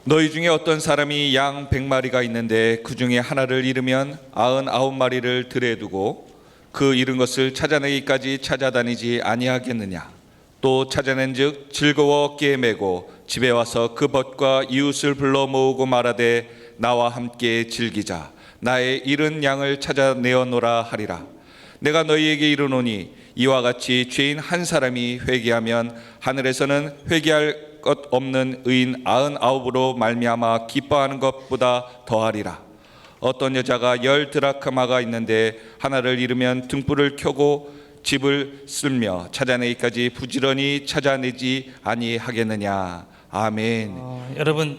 너희 중에 어떤 사람이 양 100마리가 있는데 그 중에 하나를 잃으면 99마리를 들에 두고 그 잃은 것을 찾아내기까지 찾아다니지 아니하겠느냐. 또 찾아낸즉 즐거워 어깨에 메고 집에 와서 그 벗과 이웃을 불러 모으고 말하되 나와 함께 즐기자. 나의 잃은 양을 찾아내어노라 하리라. 내가 너희에게 이르노니 이와 같이 죄인 한 사람이 회개하면 하늘에서는 회개할 것 없는 의인 99으로 말미암아 기뻐하는 것보다 더하리라. 어떤 여자가 10드라크마가 있는데 하나를 잃으면 등불을 켜고 집을 쓸며 찾아내기까지 부지런히 찾아내지 아니하겠느냐. 아멘. 여러분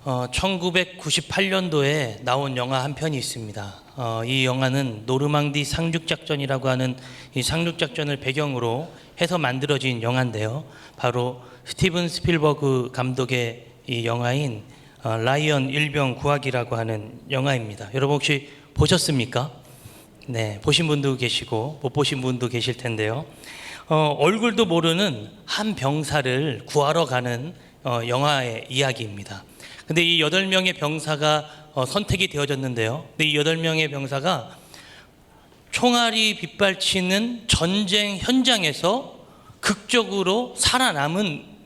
1998년도에 나온 영화 한 편이 있습니다. 이 영화는 노르망디 상륙작전이라고 하는 이 상륙작전을 배경으로 해서 만들어진 영화인데요. 바로 스티븐 스필버그 감독의 이 영화인 라이언 일병 구하기라고 하는 영화입니다. 여러분 혹시 보셨습니까? 네, 보신 분도 계시고 못 보신 분도 계실 텐데요. 얼굴도 모르는 한 병사를 구하러 가는 영화의 이야기입니다. 근데 이 8명의 병사가 선택이 되어졌는데요. 근데 이 8명의 병사가 총알이 빗발치는 전쟁 현장에서 극적으로 살아남은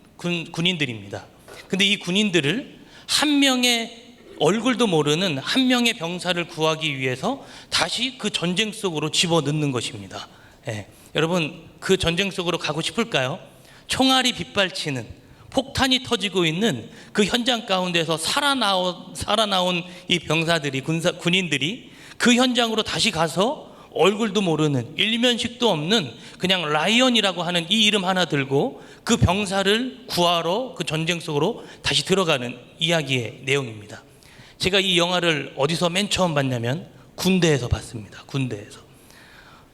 군인들입니다. 근데 이 군인들을 한 명의 얼굴도 모르는 한 명의 병사를 구하기 위해서 다시 그 전쟁 속으로 집어넣는 것입니다. 예. 여러분 그 전쟁 속으로 가고 싶을까요? 총알이 빗발치는, 폭탄이 터지고 있는 그 현장 가운데서 살아나온 이 병사들이, 군인들이 그 현장으로 다시 가서 얼굴도 모르는, 일면식도 없는 그냥 라이언이라고 하는 이 이름 하나 들고 그 병사를 구하러 그 전쟁 속으로 다시 들어가는 이야기의 내용입니다. 제가 이 영화를 어디서 맨 처음 봤냐면 군대에서 봤습니다. 군대에서.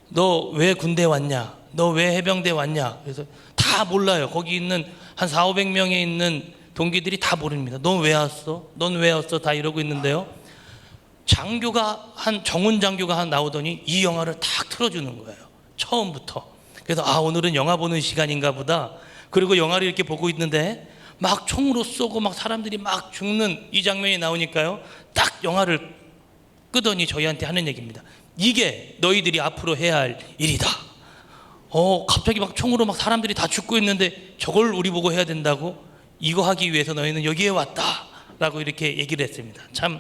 너 왜 군대 왔냐? 너 왜 해병대 왔냐? 그래서 다 몰라요. 거기 있는 한 400~500명에 있는 동기들이 다 모릅니다. 넌 왜 왔어? 넌 왜 왔어? 다 이러고 있는데요. 정훈 장교가 나오더니 이 영화를 탁 틀어주는 거예요. 처음부터. 그래서 오늘은 영화 보는 시간인가 보다. 그리고 영화를 이렇게 보고 있는데 막 총으로 쏘고 막 사람들이 막 죽는 이 장면이 나오니까요. 딱 영화를 끄더니 저희한테 하는 얘기입니다. 이게 너희들이 앞으로 해야 할 일이다. 갑자기 막 총으로 막 사람들이 다 죽고 있는데 저걸 우리 보고 해야 된다고? 이거 하기 위해서 너희는 여기에 왔다. 라고 이렇게 얘기를 했습니다. 참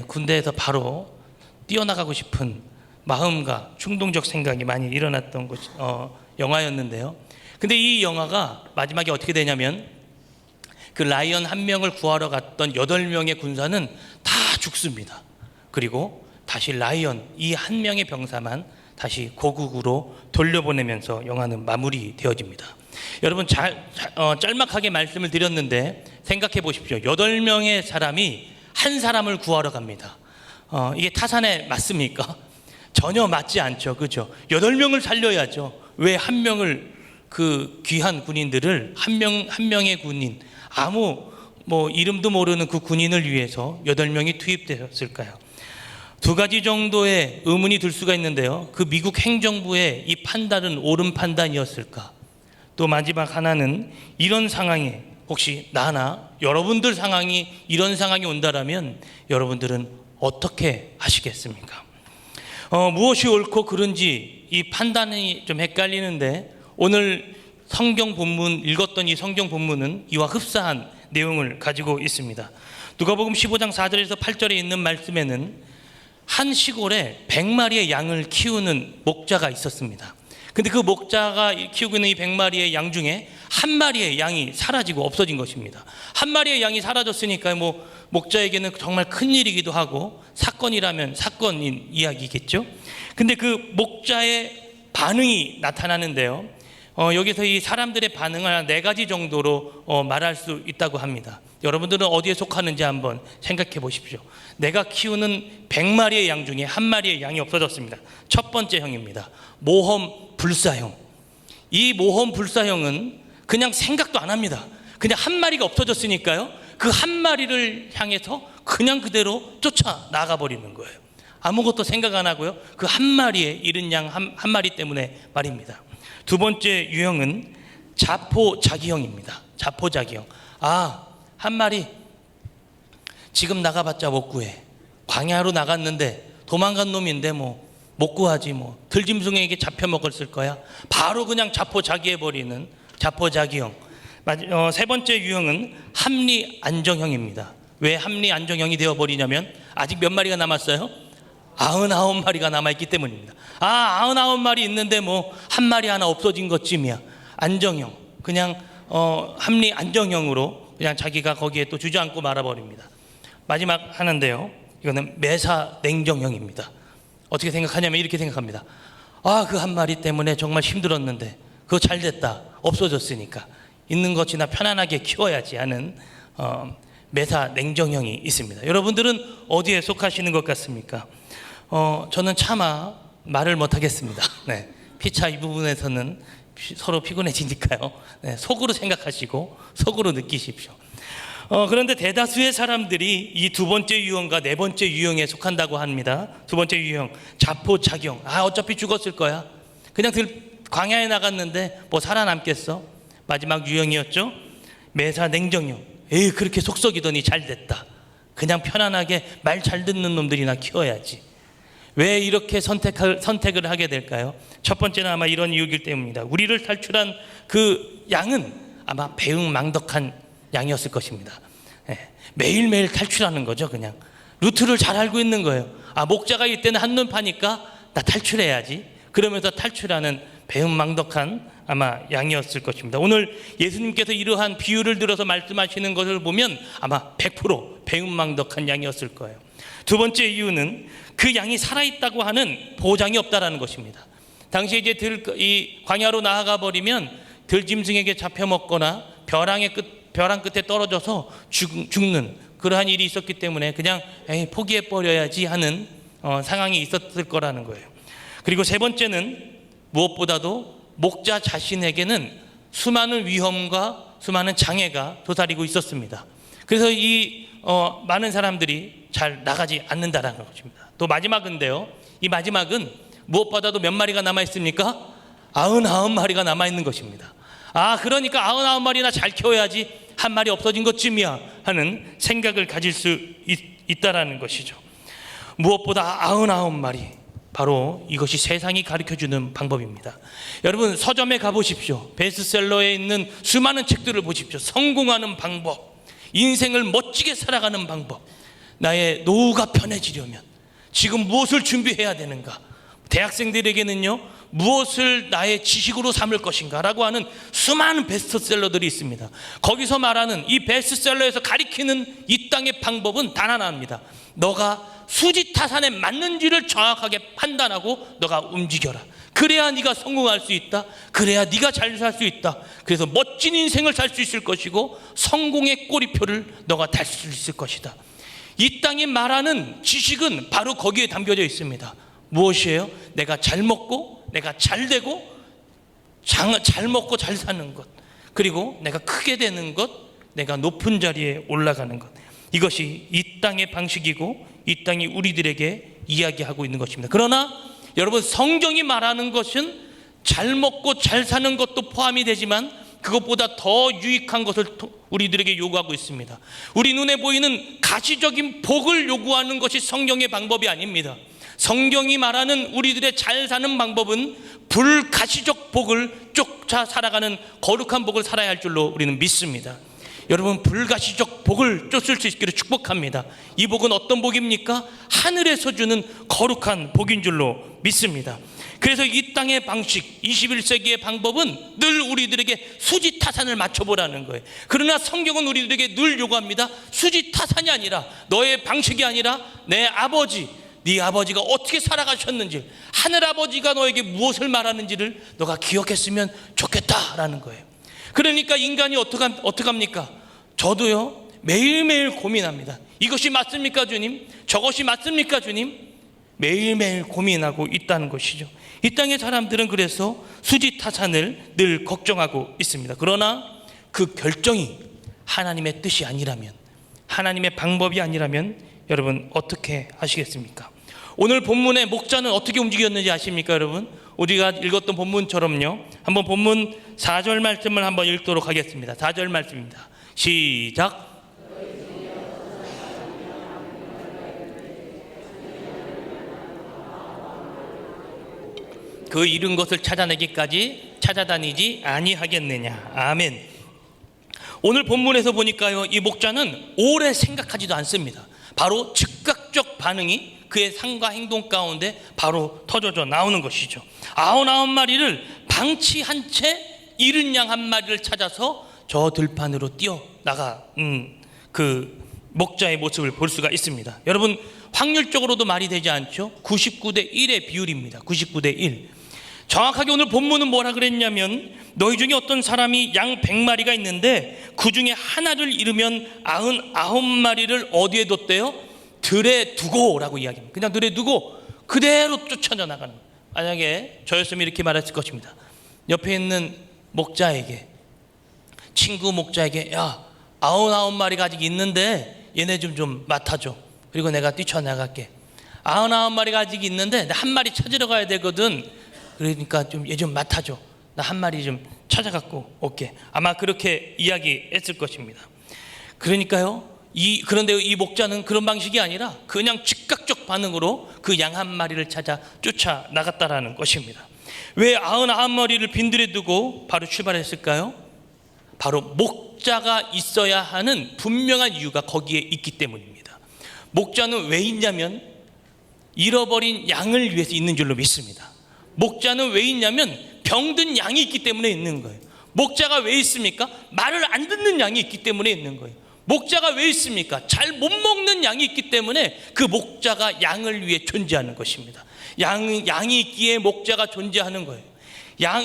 군대에서 바로 뛰어나가고 싶은 마음과 충동적 생각이 많이 일어났던 영화였는데요. 근데 이 영화가 마지막에 어떻게 되냐면 그 라이언 한 명을 구하러 갔던 8명의 군사는 다 죽습니다. 그리고 다시 라이언 이 한 명의 병사만 다시 고국으로 돌려보내면서 영화는 마무리되어집니다. 여러분 짤막하게 말씀을 드렸는데 생각해 보십시오. 8명의 사람이 한 사람을 구하러 갑니다. 이게 타산에 맞습니까? 전혀 맞지 않죠. 그죠? 8명을 살려야죠. 왜 한 명을, 그 귀한 군인들을 한 명의 군인, 이름도 모르는 그 군인을 위해서 8명이 투입되었을까요? 두 가지 정도의 의문이 들 수가 있는데요. 그 미국 행정부의 이 판단은 옳은 판단이었을까? 또 마지막 하나는 이런 상황에 혹시 나나 여러분들 상황이 이런 상황이 온다라면 여러분들은 어떻게 하시겠습니까? 무엇이 옳고 그른지 이 판단이 좀 헷갈리는데 오늘 성경 본문 읽었던 이 성경 본문은 이와 흡사한 내용을 가지고 있습니다. 누가복음 15장 4절에서 8절에 있는 말씀에는 한 시골에 100마리의 양을 키우는 목자가 있었습니다. 근데 그 목자가 키우고 있는 이 100마리의 양 중에 한 마리의 양이 사라지고 없어진 것입니다. 한 마리의 양이 사라졌으니까 목자에게는 정말 큰 일이기도 하고 사건이라면 사건인 이야기겠죠. 근데 그 목자의 반응이 나타나는데요. 여기서 이 사람들의 반응을 한 4가지 정도로 말할 수 있다고 합니다. 여러분들은 어디에 속하는지 한번 생각해 보십시오. 내가 키우는 100마리의 양 중에 한 마리의 양이 없어졌습니다. 첫 번째 형입니다. 모험 불사형. 이 모험 불사형은 그냥 생각도 안 합니다. 그냥 한 마리가 없어졌으니까요. 그 한 마리를 향해서 그냥 그대로 쫓아 나가 버리는 거예요. 아무것도 생각 안 하고요. 그 한 마리의 잃은 양 한 마리 때문에 말입니다. 두 번째 유형은 자포자기형입니다. 자포자기형. 한 마리 지금 나가봤자 못 구해. 광야로 나갔는데 도망간 놈인데 뭐 못 구하지. 뭐 들짐승에게 잡혀 먹었을 거야. 바로 그냥 자포자기해버리는 자포자기형. 세 번째 유형은 합리 안정형입니다. 왜 합리 안정형이 되어버리냐면 아직 몇 마리가 남았어요? 99마리가 남아있기 때문입니다. 99마리 있는데 뭐 한 마리 하나 없어진 것쯤이야. 안정형. 그냥 합리 안정형으로 그냥 자기가 거기에 또 주저앉고 말아버립니다. 마지막 하나인데요, 이거는 매사 냉정형입니다. 어떻게 생각하냐면 이렇게 생각합니다. 그 한 마리 때문에 정말 힘들었는데 그거 잘 됐다. 없어졌으니까 있는 것이나 편안하게 키워야지 하는 매사 냉정형이 있습니다. 여러분들은 어디에 속하시는 것 같습니까? 저는 차마 말을 못하겠습니다. 네, 피차 이 부분에서는 서로 피곤해지니까요. 네, 속으로 생각하시고 속으로 느끼십시오. 그런데 대다수의 사람들이 이 두 번째 유형과 네 번째 유형에 속한다고 합니다. 두 번째 유형, 자포자기형. 어차피 죽었을 거야. 그냥 광야에 나갔는데 뭐 살아남겠어. 마지막 유형이었죠. 매사 냉정형. 그렇게 속썩이더니 잘 됐다. 그냥 편안하게 말 잘 듣는 놈들이나 키워야지. 왜 이렇게 선택을 하게 될까요? 첫 번째는 아마 이런 이유일 때문입니다. 우리를 탈출한 그 양은 아마 배은망덕한 양이었을 것입니다. 매일매일 탈출하는 거죠. 그냥 루트를 잘 알고 있는 거예요. 목자가 이때는 한눈 파니까 나 탈출해야지. 그러면서 탈출하는 배은망덕한 아마 양이었을 것입니다. 오늘 예수님께서 이러한 비유를 들어서 말씀하시는 것을 보면 아마 100% 배은망덕한 양이었을 거예요. 두 번째 이유는 그 양이 살아있다고 하는 보장이 없다라는 것입니다. 당시에 이제 이 광야로 나아가 버리면 들짐승에게 잡혀 먹거나 벼랑 끝에 떨어져서 죽는 그러한 일이 있었기 때문에 그냥 포기해 버려야지 하는 상황이 있었을 거라는 거예요. 그리고 세 번째는 무엇보다도 목자 자신에게는 수많은 위험과 수많은 장애가 도사리고 있었습니다. 그래서 이 많은 사람들이 잘 나가지 않는다라는 것입니다. 또 마지막인데요, 이 마지막은 무엇보다도 몇 마리가 남아 있습니까? 99마리가 남아 있는 것입니다. 그러니까 99마리나 잘 키워야지 한 마리 없어진 것쯤이야 하는 생각을 가질 수 있다라는 것이죠. 무엇보다 99마리, 바로 이것이 세상이 가르쳐주는 방법입니다. 여러분 서점에 가보십시오. 베스트셀러에 있는 수많은 책들을 보십시오. 성공하는 방법, 인생을 멋지게 살아가는 방법, 나의 노후가 편해지려면 지금 무엇을 준비해야 되는가, 대학생들에게는요 무엇을 나의 지식으로 삼을 것인가 라고 하는 수많은 베스트셀러들이 있습니다. 거기서 말하는 이 베스트셀러에서 가리키는 이 땅의 방법은 단 하나입니다. 너가 수지타산에 맞는지를 정확하게 판단하고 너가 움직여라. 그래야 네가 성공할 수 있다. 그래야 네가 잘 살 수 있다. 그래서 멋진 인생을 살 수 있을 것이고 성공의 꼬리표를 너가 달 수 있을 것이다. 이 땅이 말하는 지식은 바로 거기에 담겨져 있습니다. 무엇이에요? 내가 잘 먹고 내가 잘 되고 잘 먹고 잘 사는 것, 그리고 내가 크게 되는 것, 내가 높은 자리에 올라가는 것, 이것이 이 땅의 방식이고 이 땅이 우리들에게 이야기하고 있는 것입니다. 그러나 여러분 성경이 말하는 것은 잘 먹고 잘 사는 것도 포함이 되지만 그것보다 더 유익한 것을 우리들에게 요구하고 있습니다. 우리 눈에 보이는 가시적인 복을 요구하는 것이 성경의 방법이 아닙니다. 성경이 말하는 우리들의 잘 사는 방법은 불가시적 복을 쫓아 살아가는 거룩한 복을 살아야 할 줄로 우리는 믿습니다. 여러분 불가시적 복을 쫓을 수 있기를 축복합니다. 이 복은 어떤 복입니까? 하늘에서 주는 거룩한 복인 줄로 믿습니다. 그래서 이 땅의 방식, 21세기의 방법은 늘 우리들에게 수지타산을 맞춰보라는 거예요. 그러나 성경은 우리들에게 늘 요구합니다. 수지타산이 아니라, 너의 방식이 아니라 내 아버지, 네 아버지가 어떻게 살아가셨는지, 하늘아버지가 너에게 무엇을 말하는지를 너가 기억했으면 좋겠다라는 거예요. 그러니까 인간이 어떻게 합니까? 저도요 매일매일 고민합니다. 이것이 맞습니까 주님? 저것이 맞습니까 주님? 매일매일 고민하고 있다는 것이죠. 이 땅의 사람들은 그래서 수지타산을 늘 걱정하고 있습니다. 그러나 그 결정이 하나님의 뜻이 아니라면, 하나님의 방법이 아니라면 여러분 어떻게 하시겠습니까? 오늘 본문의 목자는 어떻게 움직였는지 아십니까 여러분? 우리가 읽었던 본문처럼요, 한번 본문 4절 말씀을 한번 읽도록 하겠습니다. 4절 말씀입니다. 시작. 그 잃은 것을 찾아내기까지 찾아다니지 아니하겠느냐. 아멘. 오늘 본문에서 보니까요, 이 목자는 오래 생각하지도 않습니다. 바로 즉각적 반응이 그의 삶과 행동 가운데 바로 터져져 나오는 것이죠. 99마리를 방치한 채 잃은 양 한 마리를 찾아서 저 들판으로 뛰어나가 그 목자의 모습을 볼 수가 있습니다. 여러분, 확률적으로도 말이 되지 않죠? 99대 1의 비율입니다. 99대 1. 정확하게 오늘 본문은 뭐라 그랬냐면, 너희 중에 어떤 사람이 양 100마리가 있는데 그 중에 하나를 잃으면 99마리를 어디에 뒀대요? 들에 두고 라고 이야기합니다. 그냥 들에 두고 그대로 쫓아져 나가는 거예요. 만약에 저였으면 이렇게 말했을 것입니다. 옆에 있는 목자에게, 친구 목자에게, 야, 99마리가 아직 있는데 얘네 좀 맡아줘. 그리고 내가 뛰쳐나갈게. 99마리가 아직 있는데 나 한 마리 찾으러 가야 되거든. 그러니까 얘 좀 맡아줘. 나 한 마리 좀 찾아갖고 올게. 아마 그렇게 이야기했을 것입니다. 그러니까요, 그런데 이 목자는 그런 방식이 아니라 그냥 즉각적 반응으로 그 양 한 마리를 찾아 쫓아나갔다라는 것입니다. 왜 99마리를 빈들에 두고 바로 출발했을까요? 바로 목자가 있어야 하는 분명한 이유가 거기에 있기 때문입니다. 목자는 왜 있냐면 잃어버린 양을 위해서 있는 줄로 믿습니다. 목자는 왜 있냐면 병든 양이 있기 때문에 있는 거예요. 목자가 왜 있습니까? 말을 안 듣는 양이 있기 때문에 있는 거예요. 목자가 왜 있습니까? 잘 못 먹는 양이 있기 때문에 그 목자가 양을 위해 존재하는 것입니다. 양이 있기에 목자가 존재하는 거예요.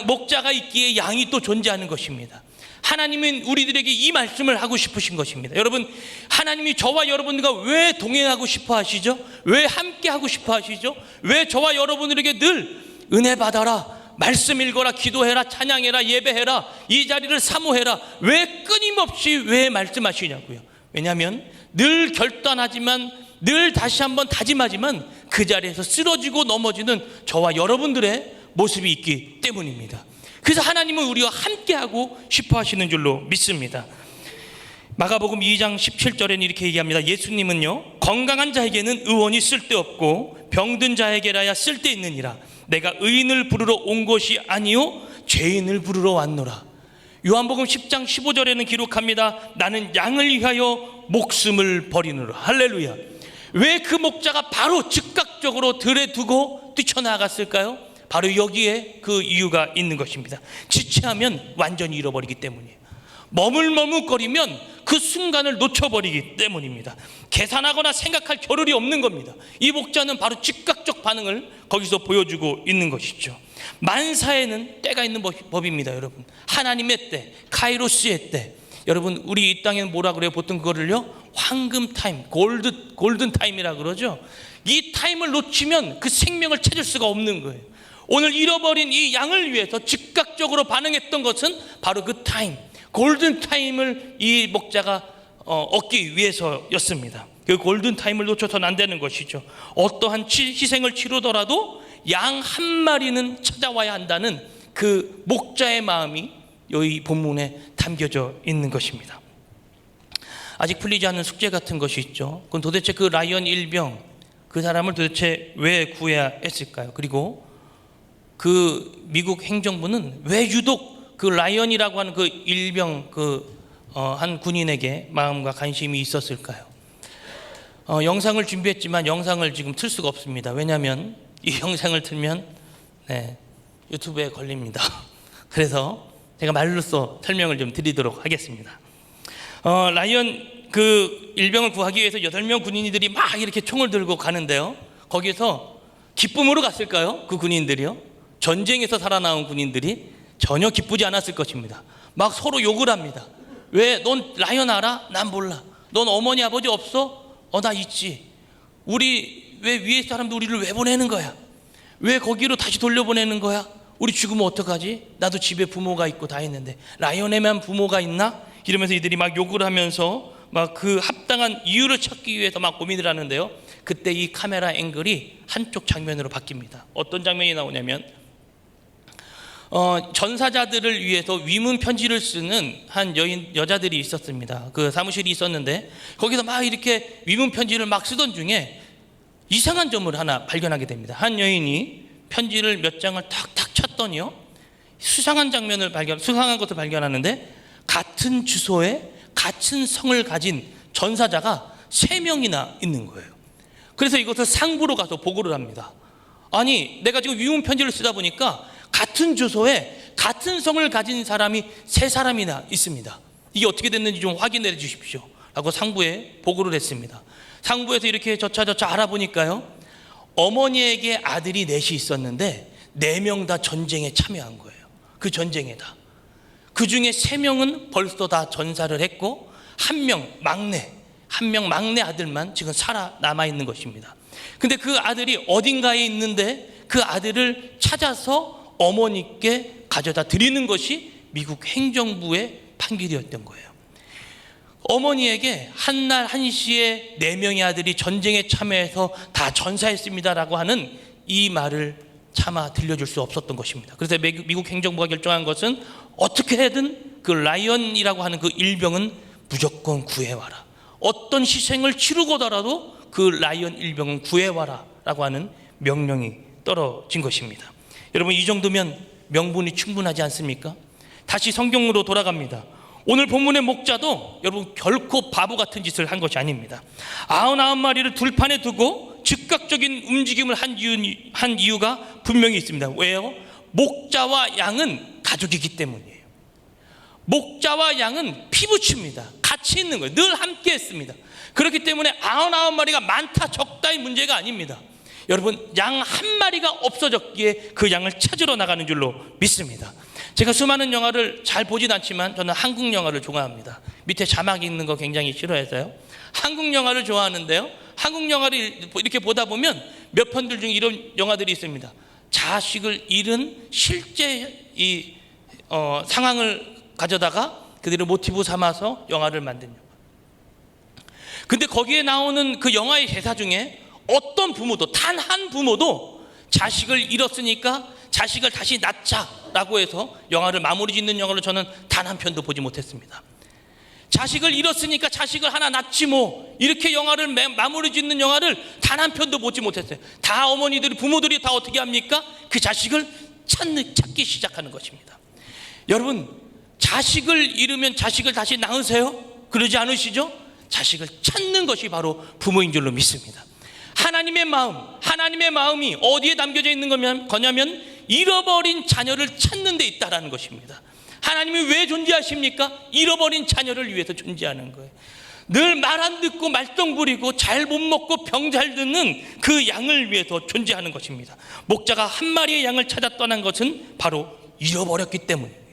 목자가 있기에 양이 또 존재하는 것입니다. 하나님은 우리들에게 이 말씀을 하고 싶으신 것입니다. 여러분, 하나님이 저와 여러분과 왜 동행하고 싶어 하시죠? 왜 함께 하고 싶어 하시죠? 왜 저와 여러분들에게 늘 은혜 받아라, 말씀 읽어라, 기도해라, 찬양해라, 예배해라, 이 자리를 사모해라, 왜 끊임없이 왜 말씀하시냐고요. 왜냐하면 늘 결단하지만, 늘 다시 한번 다짐하지만 그 자리에서 쓰러지고 넘어지는 저와 여러분들의 모습이 있기 때문입니다. 그래서 하나님은 우리와 함께하고 싶어 하시는 줄로 믿습니다. 마가복음 2장 17절에는 이렇게 얘기합니다. 예수님은요, 건강한 자에게는 의원이 쓸데없고 병든 자에게라야 쓸데있느니라. 내가 의인을 부르러 온 것이 아니요 죄인을 부르러 왔노라. 요한복음 10장 15절에는 기록합니다. 나는 양을 위하여 목숨을 버리노라. 할렐루야. 왜 그 목자가 바로 즉각적으로 들에 두고 뛰쳐나갔을까요? 바로 여기에 그 이유가 있는 것입니다. 지체하면 완전히 잃어버리기 때문이에요. 머물머물거리면 그 순간을 놓쳐버리기 때문입니다. 계산하거나 생각할 겨를이 없는 겁니다. 이 목자는 바로 즉각적 반응을 거기서 보여주고 있는 것이죠. 만사에는 때가 있는 법입니다. 여러분, 하나님의 때, 카이로스의 때. 여러분, 우리 이 땅에는 뭐라 그래요? 보통 그거를요, 황금 타임, 골든 타임이라 그러죠. 이 타임을 놓치면 그 생명을 찾을 수가 없는 거예요. 오늘 잃어버린 이 양을 위해서 즉각적으로 반응했던 것은 바로 그 타임, 골든 타임을 이 목자가 얻기 위해서였습니다. 그 골든 타임을 놓쳐서는 안 되는 것이죠. 어떠한 희생을 치르더라도 양 한 마리는 찾아와야 한다는 그 목자의 마음이 이 본문에 담겨져 있는 것입니다. 아직 풀리지 않은 숙제 같은 것이 있죠. 그건 도대체 그 라이언 일병, 그 사람을 도대체 왜 구해야 했을까요? 그리고 그 미국 행정부는 왜 유독 그 라이언이라고 하는 그 일병, 한 군인에게 마음과 관심이 있었을까요? 영상을 준비했지만 영상을 지금 틀 수가 없습니다. 왜냐하면 이 영상을 틀면 유튜브에 걸립니다. 그래서 제가 말로써 설명을 좀 드리도록 하겠습니다. 라이언 그 일병을 구하기 위해서 8명 군인들이 막 이렇게 총을 들고 가는데요. 거기서 기쁨으로 갔을까요? 그 군인들이요? 전쟁에서 살아나온 군인들이 전혀 기쁘지 않았을 것입니다. 막 서로 욕을 합니다. 왜? 넌 라이언 알아? 난 몰라. 넌 어머니 아버지 없어? 나 있지. 우리 왜 위에 사람들 우리를 왜 보내는 거야? 왜 거기로 다시 돌려보내는 거야? 우리 죽으면 어떡하지? 나도 집에 부모가 있고 다 있는데 라이언에만 부모가 있나? 이러면서 이들이 막 욕을 하면서 막 그 합당한 이유를 찾기 위해서 막 고민을 하는데요. 그때 이 카메라 앵글이 한쪽 장면으로 바뀝니다. 어떤 장면이 나오냐면 전사자들을 위해서 위문 편지를 쓰는 한 여자들이 있었습니다. 그 사무실이 있었는데 거기서 막 이렇게 위문 편지를 막 쓰던 중에 이상한 점을 하나 발견하게 됩니다. 한 여인이 편지를 몇 장을 탁탁 쳤더니요, 수상한 것을 발견하는데 같은 주소에 같은 성을 가진 전사자가 3명이나 있는 거예요. 그래서 이것을 상부로 가서 보고를 합니다. 아니, 내가 지금 위문 편지를 쓰다 보니까 같은 주소에 같은 성을 가진 사람이 3사람이나 있습니다. 이게 어떻게 됐는지 좀 확인해 주십시오 라고 상부에 보고를 했습니다. 상부에서 이렇게 저차 알아보니까요, 어머니에게 아들이 4이 있었는데 4명 다 전쟁에 참여한 거예요. 그 전쟁에다. 그 중에 3명은 벌써 다 전사를 했고 한 명 막내 아들만 지금 살아남아 있는 것입니다. 근데 그 아들이 어딘가에 있는데 그 아들을 찾아서 어머니께 가져다 드리는 것이 미국 행정부의 판결이었던 거예요. 어머니에게 한날 한시에 4명의 아들이 전쟁에 참여해서 다 전사했습니다라고 하는 이 말을 차마 들려줄 수 없었던 것입니다. 그래서 미국 행정부가 결정한 것은 어떻게든 그 라이언이라고 하는 그 일병은 무조건 구해와라. 어떤 희생을 치르고더라도 그 라이언 일병은 구해와라 라고 하는 명령이 떨어진 것입니다. 여러분, 이 정도면 명분이 충분하지 않습니까? 다시 성경으로 돌아갑니다. 오늘 본문의 목자도 여러분 결코 바보 같은 짓을 한 것이 아닙니다. 99마리를 들판에 두고 즉각적인 움직임을 한 이유가 분명히 있습니다. 왜요? 목자와 양은 가족이기 때문이에요. 목자와 양은 피부칩니다. 같이 있는 거예요. 늘 함께 했습니다. 그렇기 때문에 99마리가 많다 적다의 문제가 아닙니다. 여러분, 양 한 마리가 없어졌기에 그 양을 찾으러 나가는 줄로 믿습니다. 제가 수많은 영화를 잘 보진 않지만 저는 한국 영화를 좋아합니다. 밑에 자막이 있는 거 굉장히 싫어해서요. 한국 영화를 좋아하는데요, 한국 영화를 이렇게 보다 보면 몇 편들 중에 이런 영화들이 있습니다. 자식을 잃은 실제 상황을 가져다가 그들을 모티브 삼아서 영화를 만든 영화. 근데 거기에 나오는 그 영화의 대사 중에 어떤 부모도, 단 한 부모도 자식을 잃었으니까 자식을 다시 낳자라고 해서 영화를 마무리 짓는 영화를 저는 단 한 편도 보지 못했습니다. 자식을 잃었으니까 자식을 하나 낳지 뭐, 이렇게 영화를 마무리 짓는 영화를 단 한 편도 보지 못했어요. 다 어머니들이, 부모들이 다 어떻게 합니까? 그 자식을 찾기 시작하는 것입니다. 여러분, 자식을 잃으면 자식을 다시 낳으세요? 그러지 않으시죠? 자식을 찾는 것이 바로 부모인 줄로 믿습니다. 하나님의 마음이 어디에 담겨져 있는 거냐면 잃어버린 자녀를 찾는 데 있다라는 것입니다. 하나님이 왜 존재하십니까? 잃어버린 자녀를 위해서 존재하는 거예요. 늘 말 안 듣고 말썽 부리고 잘 못 먹고 병 잘 듣는 그 양을 위해서 존재하는 것입니다. 목자가 한 마리의 양을 찾아 떠난 것은 바로 잃어버렸기 때문이에요.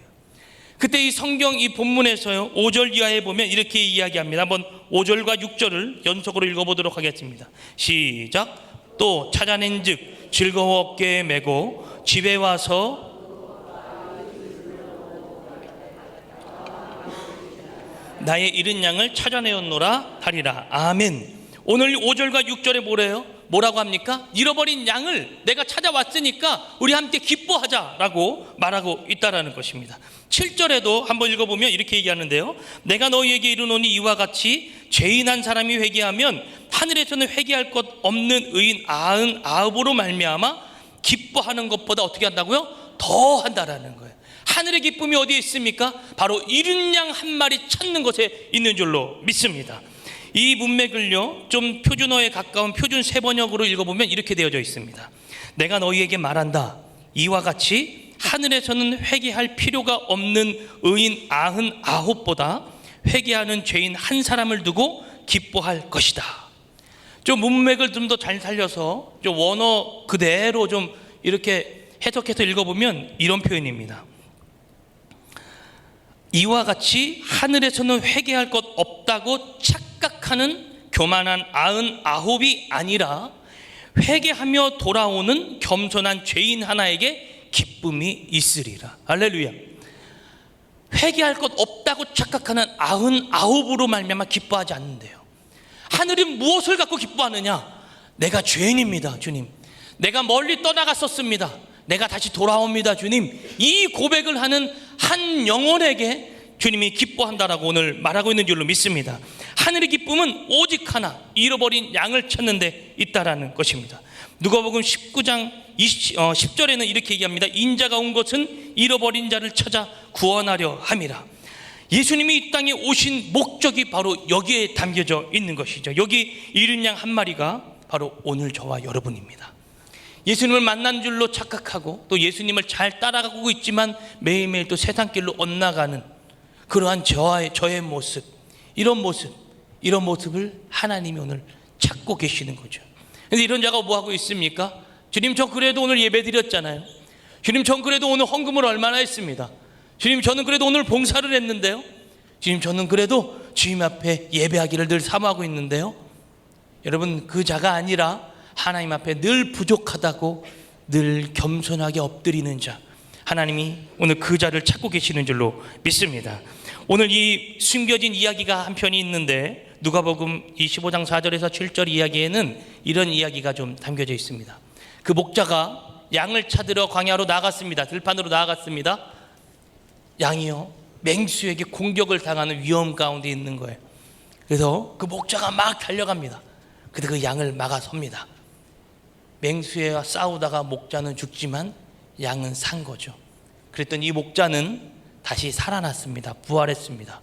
그때 이 성경 이 본문에서요, 5절 이하에 보면 이렇게 이야기합니다. 한번 5절과 6절을 연속으로 읽어보도록 하겠습니다. 시작. 또 찾아낸 즉 즐거워 어깨에 메고 집에 와서 나의 잃은 양을 찾아내었노라 하리라. 아멘. 오늘 5절과 6절에 뭐라고 합니까? 잃어버린 양을 내가 찾아왔으니까 우리 함께 기뻐하자라고 말하고 있다라는 것입니다. 7절에도 한번 읽어보면 이렇게 얘기하는데요, 내가 너희에게 이르노니 이와 같이 죄인 한 사람이 회개하면 하늘에서는 회개할 것 없는 의인 99으로 말미암아 기뻐하는 것보다 어떻게 한다고요? 더 한다라는 거예요. 하늘의 기쁨이 어디에 있습니까? 바로 잃은 양 한 마리 찾는 것에 있는 줄로 믿습니다. 이 문맥을요, 좀 표준어에 가까운 표준 세번역으로 읽어보면 이렇게 되어져 있습니다. 내가 너희에게 말한다. 이와 같이 하늘에서는 회개할 필요가 없는 의인 99보다 회개하는 죄인 한 사람을 두고 기뻐할 것이다. 좀 문맥을 좀 더 잘 살려서 좀 원어 그대로 좀 이렇게 해석해서 읽어보면 이런 표현입니다. 이와 같이 하늘에서는 회개할 것 없다고 착각하는 교만한 99이 아니라 회개하며 돌아오는 겸손한 죄인 하나에게 기쁨이 있으리라. 할렐루야. 회개할 것 없다고 착각하는 99으로 말미암아 기뻐하지 않는데요. 하늘이 무엇을 갖고 기뻐하느냐? 내가 죄인입니다, 주님. 내가 멀리 떠나갔었습니다. 내가 다시 돌아옵니다, 주님. 이 고백을 하는 한 영혼에게 주님이 기뻐한다라고 오늘 말하고 있는 줄로 믿습니다. 하늘의 기쁨은 오직 하나, 잃어버린 양을 찾는 데 있다라는 것입니다. 누가복음 19장 10절에는 이렇게 얘기합니다. 인자가 온 것은 잃어버린 자를 찾아 구원하려 함이라. 예수님이 이 땅에 오신 목적이 바로 여기에 담겨져 있는 것이죠. 여기 잃은 양 한 마리가 바로 오늘 저와 여러분입니다. 예수님을 만난 줄로 착각하고 또 예수님을 잘 따라가고 있지만 매일매일 또 세상길로 엇나가는 그러한 저의 모습, 이런 모습을 하나님이 오늘 찾고 계시는 거죠. 근데 이런 자가 뭐 하고 있습니까? 주님, 저 그래도 오늘 예배 드렸잖아요. 주님, 전 그래도 오늘 헌금을 얼마나 했습니다. 주님, 저는 그래도 오늘 봉사를 했는데요. 주님, 저는 그래도 주님 앞에 예배하기를 늘 사모하고 있는데요. 여러분, 그 자가 아니라 하나님 앞에 늘 부족하다고 늘 겸손하게 엎드리는 자, 하나님이 오늘 그 자를 찾고 계시는 줄로 믿습니다. 오늘 이 숨겨진 이야기가 한 편이 있는데 누가복음 25장 4절에서 7절 이야기에는 이런 이야기가 좀 담겨져 있습니다. 그 목자가 양을 찾으러 광야로 나갔습니다. 들판으로 나갔습니다. 양이요, 맹수에게 공격을 당하는 위험 가운데 있는 거예요. 그래서 그 목자가 막 달려갑니다. 근데 그 양을 막아섭니다. 맹수와 싸우다가 목자는 죽지만 양은 산 거죠. 그랬더니 이 목자는 다시 살아났습니다. 부활했습니다.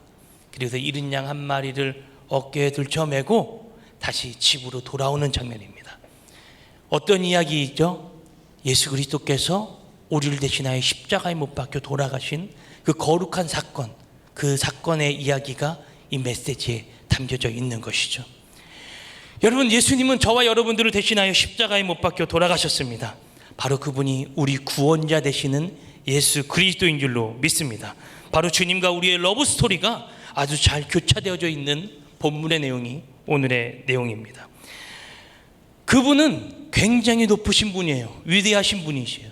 그래서 잃은 양 한 마리를 어깨에 들쳐매고 다시 집으로 돌아오는 장면입니다. 어떤 이야기이죠? 예수 그리스도께서 우리를 대신하여 십자가에 못 박혀 돌아가신 그 거룩한 사건, 그 사건의 이야기가 이 메시지에 담겨져 있는 것이죠. 여러분, 예수님은 저와 여러분들을 대신하여 십자가에 못 박혀 돌아가셨습니다. 바로 그분이 우리 구원자 되시는 예수 그리스도인 줄로 믿습니다. 바로 주님과 우리의 러브 스토리가 아주 잘 교차되어져 있는 본문의 내용이 오늘의 내용입니다. 그분은 굉장히 높으신 분이에요. 위대하신 분이시에요.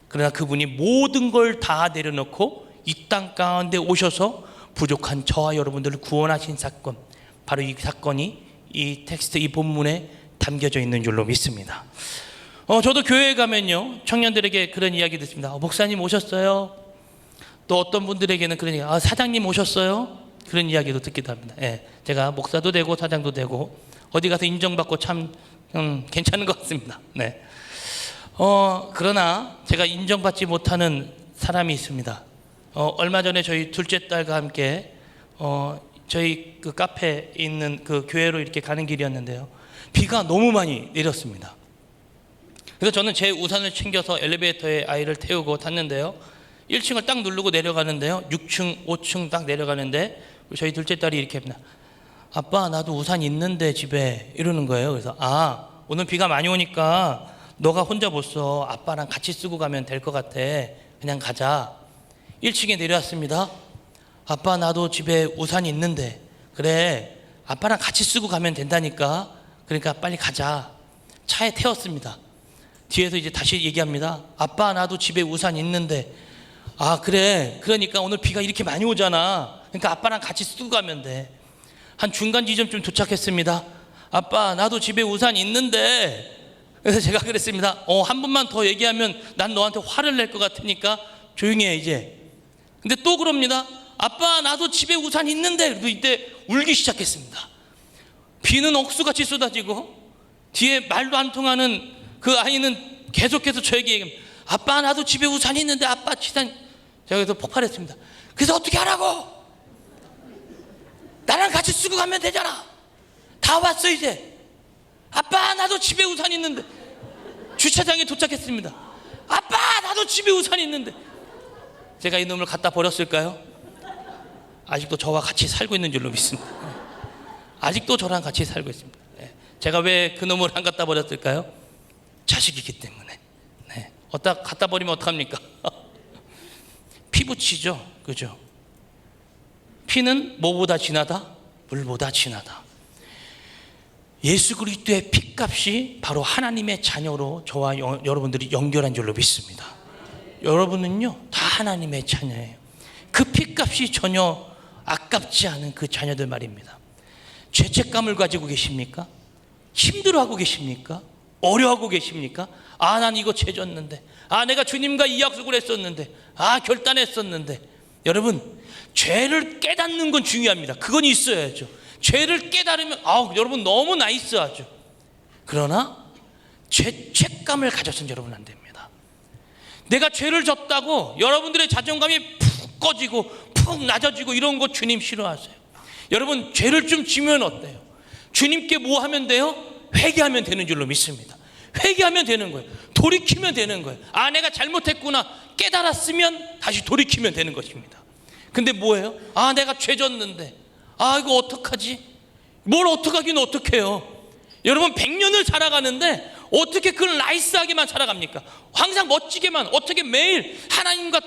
그러나 그분이 모든 걸 다 내려놓고 이 땅 가운데 오셔서 부족한 저와 여러분들을 구원하신 사건, 바로 이 사건이 이 텍스트, 이 본문에 담겨져 있는 줄로 믿습니다. 저도 교회에 가면요, 청년들에게 그런 이야기 듣습니다. 목사님 오셨어요? 또 어떤 분들에게는 그런 이야기, 사장님 오셨어요? 그런 이야기도 듣기도 합니다. 제가 목사도 되고 사장도 되고 어디 가서 인정받고 참 괜찮은 것 같습니다. 네. 그러나 제가 인정받지 못하는 사람이 있습니다. 얼마 전에 저희 둘째 딸과 함께 저희 그 카페에 있는 그 교회로 이렇게 가는 길이었는데요. 비가 너무 많이 내렸습니다. 그래서 저는 제 우산을 챙겨서 엘리베이터에 아이를 태우고 탔는데요. 1층을 딱 누르고 내려가는데요. 6층, 5층 딱 내려가는데 저희 둘째 딸이 이렇게 합니다. 아빠, 나도 우산 있는데 집에, 이러는 거예요. 그래서 오늘 비가 많이 오니까 너가 혼자 못 써. 아빠랑 같이 쓰고 가면 될 것 같아. 그냥 가자. 1층에 내려왔습니다. 아빠, 나도 집에 우산이 있는데. 그래, 아빠랑 같이 쓰고 가면 된다니까. 그러니까 빨리 가자. 차에 태웠습니다. 뒤에서 이제 다시 얘기합니다. 아빠, 나도 집에 우산 있는데. 그래, 그러니까 오늘 비가 이렇게 많이 오잖아. 그러니까 아빠랑 같이 쓰고 가면 돼. 한 중간 지점쯤 도착했습니다. 아빠, 나도 집에 우산 있는데. 그래서 제가 그랬습니다. 한 번만 더 얘기하면 난 너한테 화를 낼 것 같으니까 조용히 해 이제. 근데 또 그럽니다. 아빠, 나도 집에 우산 있는데. 그리고 이때 울기 시작했습니다. 비는 억수같이 쏟아지고 뒤에 말도 안 통하는 그 아이는 계속해서 저에게 얘기합니다. 아빠, 나도 집에 우산이 있는데. 아빠, 치산. 제가 그래서 폭발했습니다. 그래서 어떻게 하라고? 나랑 같이 쓰고 가면 되잖아. 다 왔어 이제. 아빠, 나도 집에 우산 있는데. 주차장에 도착했습니다. 아빠, 나도 집에 우산 있는데. 제가 이놈을 갖다 버렸을까요? 아직도 저와 같이 살고 있는 줄로 믿습니다. 아직도 저랑 같이 살고 있습니다. 제가 왜 그놈을 안 갖다 버렸을까요? 자식이기 때문에. 갖다 버리면 어떡합니까? 피 붙이죠. 그죠? 피는 뭐보다 진하다? 물보다 진하다. 예수 그리스도의 피값이 바로 하나님의 자녀로 저와 여러분들이 연결한 줄로 믿습니다. 여러분은요, 다 하나님의 자녀예요. 그 피값이 전혀 아깝지 않은 그 자녀들 말입니다. 죄책감을 가지고 계십니까? 힘들어하고 계십니까? 어려워하고 계십니까? 난 이거 죄졌는데. 내가 주님과 이 약속을 했었는데. 결단했었는데. 여러분, 죄를 깨닫는 건 중요합니다. 그건 있어야죠. 죄를 깨달으면 여러분 너무 나이스하죠. 그러나 죄책감을 가져서는 여러분 안 됩니다. 내가 죄를 졌다고 여러분들의 자존감이 푹 꺼지고 푹 낮아지고 이런 거 주님 싫어하세요. 여러분, 죄를 좀 지면 어때요? 주님께 뭐 하면 돼요? 회개하면 되는 줄로 믿습니다. 회개하면 되는 거예요. 돌이키면 되는 거예요. 아, 내가 잘못했구나 깨달았으면 다시 돌이키면 되는 것입니다. 근데 뭐예요? 아, 내가 죄 졌는데 아, 이거 어떡하지? 뭘 어떡하긴 어떡해요. 여러분, 100년을 살아가는데 어떻게 그걸 나이스하게만 살아갑니까? 항상 멋지게만, 어떻게 매일 하나님과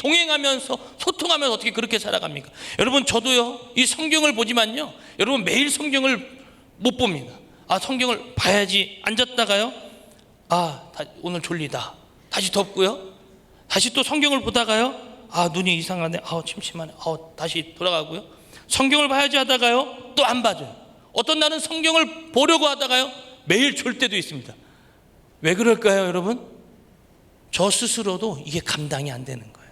동행하면서 소통하면서 어떻게 그렇게 살아갑니까? 여러분, 저도요 이 성경을 보지만요, 여러분 매일 성경을 못 봅니다. 아, 성경을 봐야지. 앉았다가요, 아, 오늘 졸리다, 다시 덮고요, 다시 또 성경을 보다가요, 아, 눈이 이상하네, 아, 침침하네, 아, 다시 돌아가고요, 성경을 봐야지 하다가요 또 안 봐줘요. 어떤 날은 성경을 보려고 하다가요 매일 졸 때도 있습니다. 왜 그럴까요, 여러분? 저 스스로도 이게 감당이 안 되는 거예요.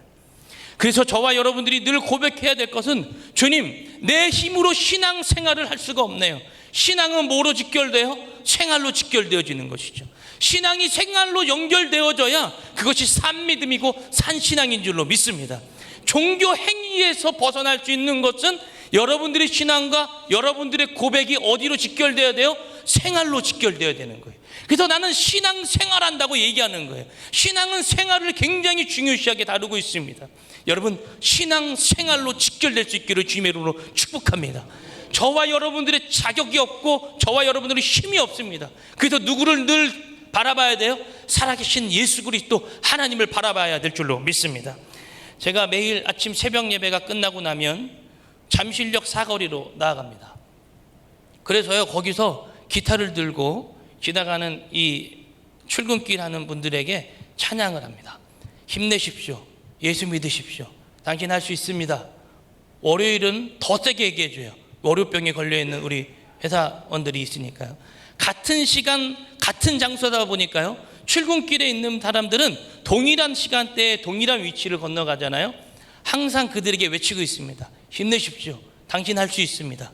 그래서 저와 여러분들이 늘 고백해야 될 것은, 주님, 내 힘으로 신앙 생활을 할 수가 없네요. 신앙은 뭐로 직결돼요? 생활로 직결되어지는 것이죠. 신앙이 생활로 연결되어져야 그것이 산 믿음이고 산 신앙인 줄로 믿습니다. 종교 행위에서 벗어날 수 있는 것은 여러분들의 신앙과 여러분들의 고백이 어디로 직결되어야 돼요? 생활로 직결되어야 되는 거예요. 그래서 나는 신앙 생활한다고 얘기하는 거예요. 신앙은 생활을 굉장히 중요시하게 다루고 있습니다. 여러분, 신앙 생활로 직결될 수 있기를 주님의 이름으로 축복합니다. 저와 여러분들의 자격이 없고 저와 여러분들의 힘이 없습니다. 그래서 누구를 늘 바라봐야 돼요? 살아계신 예수 그리스도 하나님을 바라봐야 될 줄로 믿습니다. 제가 매일 아침 새벽 예배가 끝나고 나면 잠실역 사거리로 나아갑니다. 그래서요, 거기서 기타를 들고 지나가는 이 출근길 하는 분들에게 찬양을 합니다. 힘내십시오. 예수 믿으십시오. 당신 할 수 있습니다. 월요일은 더 세게 얘기해줘요. 월요병에 걸려있는 우리 회사원들이 있으니까요. 같은 시간 같은 장소다 보니까요, 출근길에 있는 사람들은 동일한 시간대에 동일한 위치를 건너가잖아요. 항상 그들에게 외치고 있습니다. 힘내십시오. 당신 할 수 있습니다.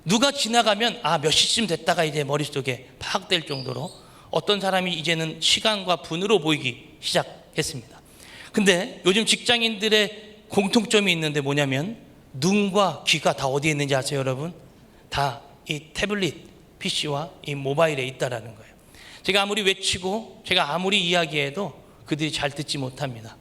누가 지나가면 아, 몇 시쯤 됐다가 이제 머릿속에 파악될 정도로 어떤 사람이 이제는 시간과 분으로 보이기 시작했습니다. 근데 요즘 직장인들의 공통점이 있는데 뭐냐면, 눈과 귀가 다 어디에 있는지 아세요, 여러분? 다 이 태블릿 PC와 이 모바일에 있다라는 거예요. 제가 아무리 외치고 제가 아무리 이야기해도 그들이 잘 듣지 못합니다.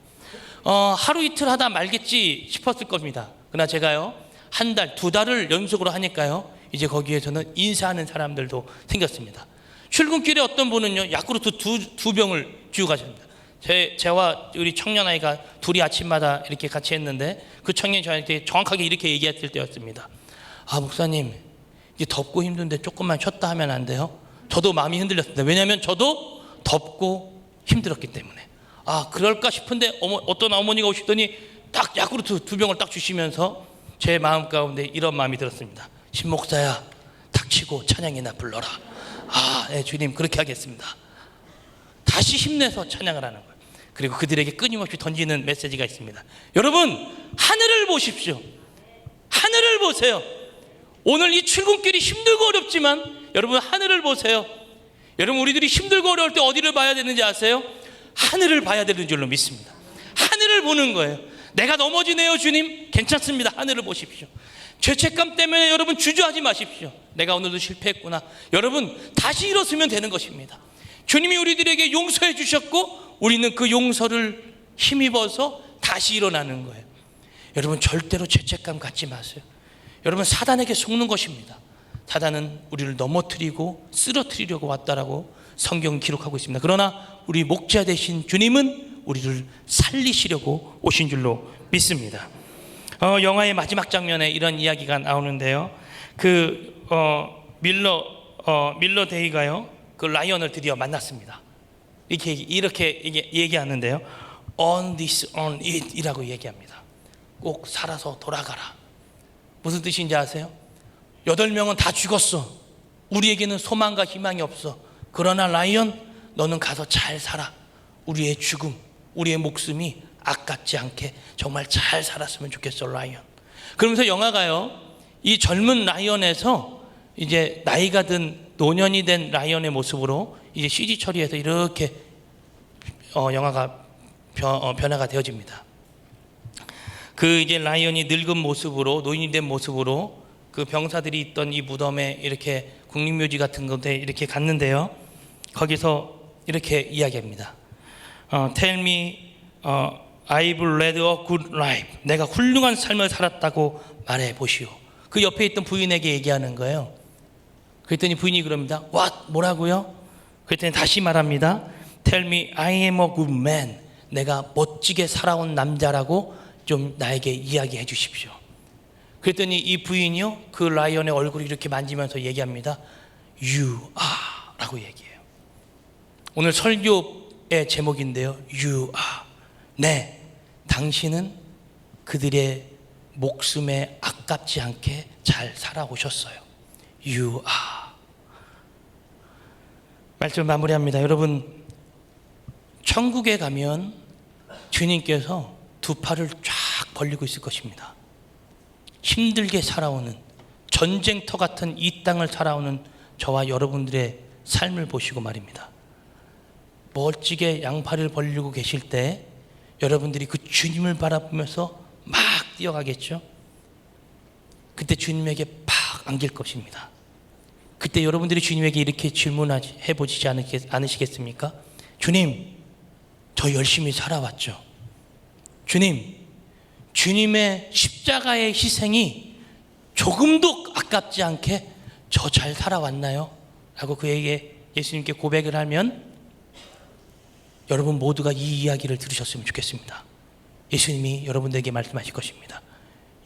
하루 이틀 하다 말겠지 싶었을 겁니다. 그러나 제가요, 한 달, 두 달을 연속으로 하니까요, 이제 거기에서는 인사하는 사람들도 생겼습니다. 출근길에 어떤 분은요, 야쿠르트 두 병을 쥐고 가십니다. 제와 우리 청년 아이가 둘이 아침마다 이렇게 같이 했는데, 그 청년이 저한테 정확하게 이렇게 얘기했을 때였습니다. 아, 목사님, 이제 덥고 힘든데 조금만 쉬었다 하면 안 돼요? 저도 마음이 흔들렸습니다. 왜냐하면 저도 덥고 힘들었기 때문에. 아, 그럴까 싶은데 어떤 어머니가 오시더니 딱 야쿠르트 두 병을 딱 주시면서 제 마음 가운데 이런 마음이 들었습니다. 신목사야, 닥치고 찬양이나 불러라. 아, 네, 주님, 그렇게 하겠습니다. 다시 힘내서 찬양을 하는 거예요. 그리고 그들에게 끊임없이 던지는 메시지가 있습니다. 여러분, 하늘을 보십시오. 하늘을 보세요. 오늘 이 출근길이 힘들고 어렵지만 여러분, 하늘을 보세요. 여러분, 우리들이 힘들고 어려울 때 어디를 봐야 되는지 아세요? 하늘을 봐야 되는 줄로 믿습니다. 하늘을 보는 거예요. 내가 넘어지네요, 주님. 괜찮습니다. 하늘을 보십시오. 죄책감 때문에 여러분 주저하지 마십시오. 내가 오늘도 실패했구나. 여러분, 다시 일어서면 되는 것입니다. 주님이 우리들에게 용서해 주셨고 우리는 그 용서를 힘입어서 다시 일어나는 거예요. 여러분, 절대로 죄책감 갖지 마세요. 여러분, 사단에게 속는 것입니다. 사단은 우리를 넘어뜨리고 쓰러뜨리려고 왔다라고 성경은 기록하고 있습니다. 그러나 우리 목자 되신 주님은 우리를 살리시려고 오신 줄로 믿습니다. 영화의 마지막 장면에 이런 이야기가 나오는데요. 밀러 데이가요, 그 라이언을 드디어 만났습니다. 이렇게 얘기하는데요. On this, on it 이라고 얘기합니다. 꼭 살아서 돌아가라. 무슨 뜻인지 아세요? 8명은 다 죽었어. 우리에게는 소망과 희망이 없어. 그러나 라이언, 너는 가서 잘 살아. 우리의 죽음, 우리의 목숨이 아깝지 않게 정말 잘 살았으면 좋겠어, 라이언. 그러면서 영화가요, 이 젊은 라이언에서 이제 나이가 든 노년이 된 라이언의 모습으로 이제 CG 처리해서 이렇게 영화가 변화가 되어집니다. 그 이제 라이언이 늙은 모습으로, 노인이 된 모습으로 그 병사들이 있던 이 무덤에 이렇게 국립묘지 같은 곳에 이렇게 갔는데요. 거기서 이렇게 이야기합니다. Tell me, I've led a good life. 내가 훌륭한 삶을 살았다고 말해 보시오. 그 옆에 있던 부인에게 얘기하는 거예요. 그랬더니 부인이 그럽니다. What? 뭐라고요? 그랬더니 다시 말합니다. Tell me, I am a good man. 내가 멋지게 살아온 남자라고 좀 나에게 이야기해 주십시오. 그랬더니 이 부인이요, 그 라이언의 얼굴을 이렇게 만지면서 얘기합니다. You are 라고 얘기해요. 오늘 설교의 제목인데요. You are. 네, 당신은 그들의 목숨에 아깝지 않게 잘 살아오셨어요. You are. 말씀 마무리합니다. 여러분, 천국에 가면 주님께서 두 팔을 쫙 벌리고 있을 것입니다. 힘들게 살아오는, 전쟁터 같은 이 땅을 살아오는 저와 여러분들의 삶을 보시고 말입니다. 멋지게 양팔을 벌리고 계실 때 여러분들이 그 주님을 바라보면서 막 뛰어가겠죠. 그때 주님에게 팍 안길 것입니다. 그때 여러분들이 주님에게 이렇게 질문해 보시지 않으시겠습니까? 주님, 저 열심히 살아왔죠. 주님, 주님의 십자가의 희생이 조금도 아깝지 않게 저 잘 살아왔나요? 라고 그에게 예수님께 고백을 하면 여러분 모두가 이 이야기를 들으셨으면 좋겠습니다. 예수님이 여러분들에게 말씀하실 것입니다.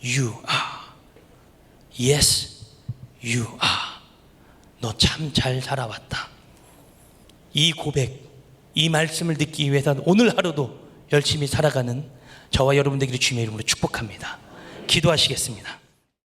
You are. Yes, you are. 너 참 잘 살아왔다. 이 고백, 이 말씀을 듣기 위해서 오늘 하루도 열심히 살아가는 저와 여러분들에게 주님의 이름으로 축복합니다. 기도하시겠습니다.